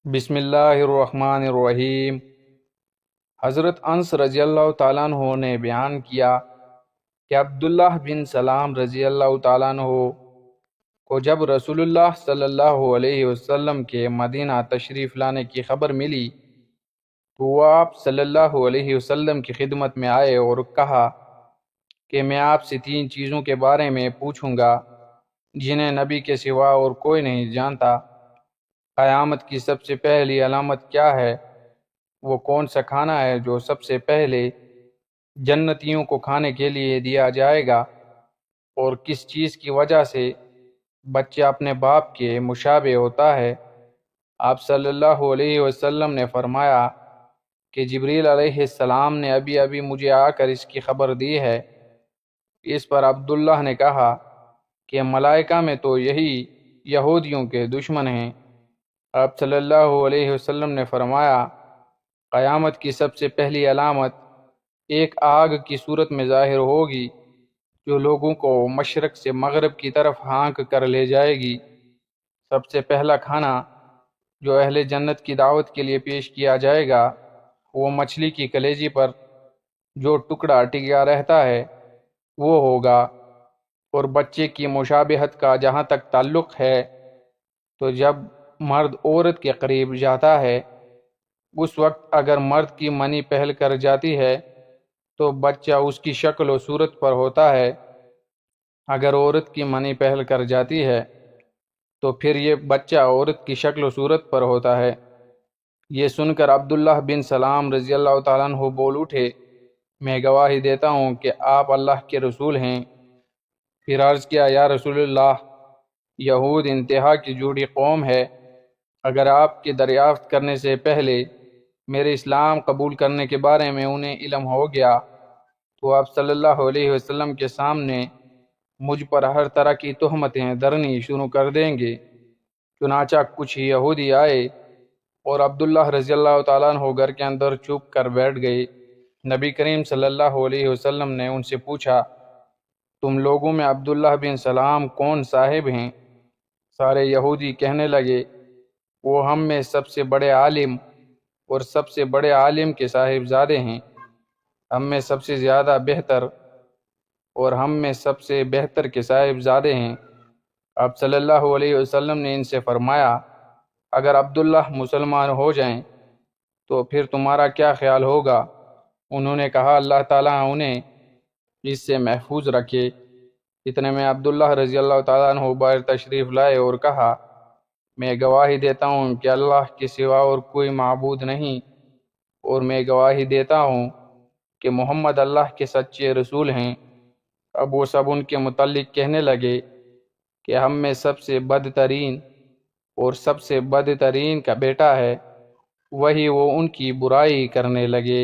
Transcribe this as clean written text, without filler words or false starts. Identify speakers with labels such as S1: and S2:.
S1: بسم اللہ الرحمن الرحیم۔ حضرت انس رضی اللہ تعالیٰ عنہ نے بیان کیا کہ عبداللہ بن سلام رضی اللہ تعالیٰ عنہ کو جب رسول اللہ صلی اللہ علیہ وسلم کے مدینہ تشریف لانے کی خبر ملی تو وہ آپ صلی اللہ علیہ وسلم کی خدمت میں آئے اور کہا کہ میں آپ سے 3 چیزوں کے بارے میں پوچھوں گا جنہیں نبی کے سوا اور کوئی نہیں جانتا۔ قیامت کی سب سے پہلی علامت کیا ہے؟ وہ کون سا کھانا ہے جو سب سے پہلے جنتیوں کو کھانے کے لیے دیا جائے گا؟ اور کس چیز کی وجہ سے بچہ اپنے باپ کے مشابہ ہوتا ہے؟ آپ صلی اللہ علیہ وسلم نے فرمایا کہ جبریل علیہ السلام نے ابھی ابھی مجھے آ کر اس کی خبر دی ہے۔ اس پر عبداللہ نے کہا کہ ملائکہ میں تو یہی یہودیوں کے دشمن ہیں۔ آپ صلی اللہ علیہ وسلم نے فرمایا قیامت کی سب سے پہلی علامت ایک آگ کی صورت میں ظاہر ہوگی جو لوگوں کو مشرق سے مغرب کی طرف ہانک کر لے جائے گی۔ سب سے پہلا کھانا جو اہل جنت کی دعوت کے لیے پیش کیا جائے گا وہ مچھلی کی کلیجی پر جو ٹکڑا ٹکا رہتا ہے وہ ہوگا۔ اور بچے کی مشابہت کا جہاں تک تعلق ہے تو جب مرد عورت کے قریب جاتا ہے اس وقت اگر مرد کی منی پہل کر جاتی ہے تو بچہ اس کی شکل و صورت پر ہوتا ہے، اگر عورت کی منی پہل کر جاتی ہے تو پھر یہ بچہ عورت کی شکل و صورت پر ہوتا ہے۔ یہ سن کر عبداللہ بن سلام رضی اللہ تعالیٰ عنہ بول اٹھے، میں گواہی دیتا ہوں کہ آپ اللہ کے رسول ہیں۔ پھر عرض کیا، یا رسول اللہ، یہود انتہا کی جھوٹی قوم ہے، اگر آپ کے دریافت کرنے سے پہلے میرے اسلام قبول کرنے کے بارے میں انہیں علم ہو گیا تو آپ صلی اللہ علیہ وسلم کے سامنے مجھ پر ہر طرح کی تہمتیں درنی شروع کر دیں گے۔ چنانچہ کچھ یہودی آئے اور عبداللہ رضی اللہ تعالیٰ عنہ گھر کے اندر چھپ کر بیٹھ گئے۔ نبی کریم صلی اللہ علیہ وسلم نے ان سے پوچھا، تم لوگوں میں عبداللہ بن سلام کون صاحب ہیں؟ سارے یہودی کہنے لگے، وہ ہم میں سب سے بڑے عالم اور سب سے بڑے عالم کے صاحبزادے ہیں، ہم میں سب سے زیادہ بہتر اور ہم میں سب سے بہتر کے صاحبزادے ہیں۔ آپ صلی اللہ علیہ وسلم نے ان سے فرمایا، اگر عبداللہ مسلمان ہو جائیں تو پھر تمہارا کیا خیال ہوگا؟ انہوں نے کہا، اللہ تعالیٰ انہیں اس سے محفوظ رکھے۔ اتنے میں عبداللہ رضی اللہ تعالیٰ عنہ باہر تشریف لائے اور کہا، میں گواہی دیتا ہوں کہ اللہ کے سوا اور کوئی معبود نہیں، اور میں گواہی دیتا ہوں کہ محمد اللہ کے سچے رسول ہیں۔ اب وہ سب ان کے متعلق کہنے لگے کہ ہم میں سب سے بدترین اور سب سے بدترین کا بیٹا ہے، وہی وہ ان کی برائی کرنے لگے۔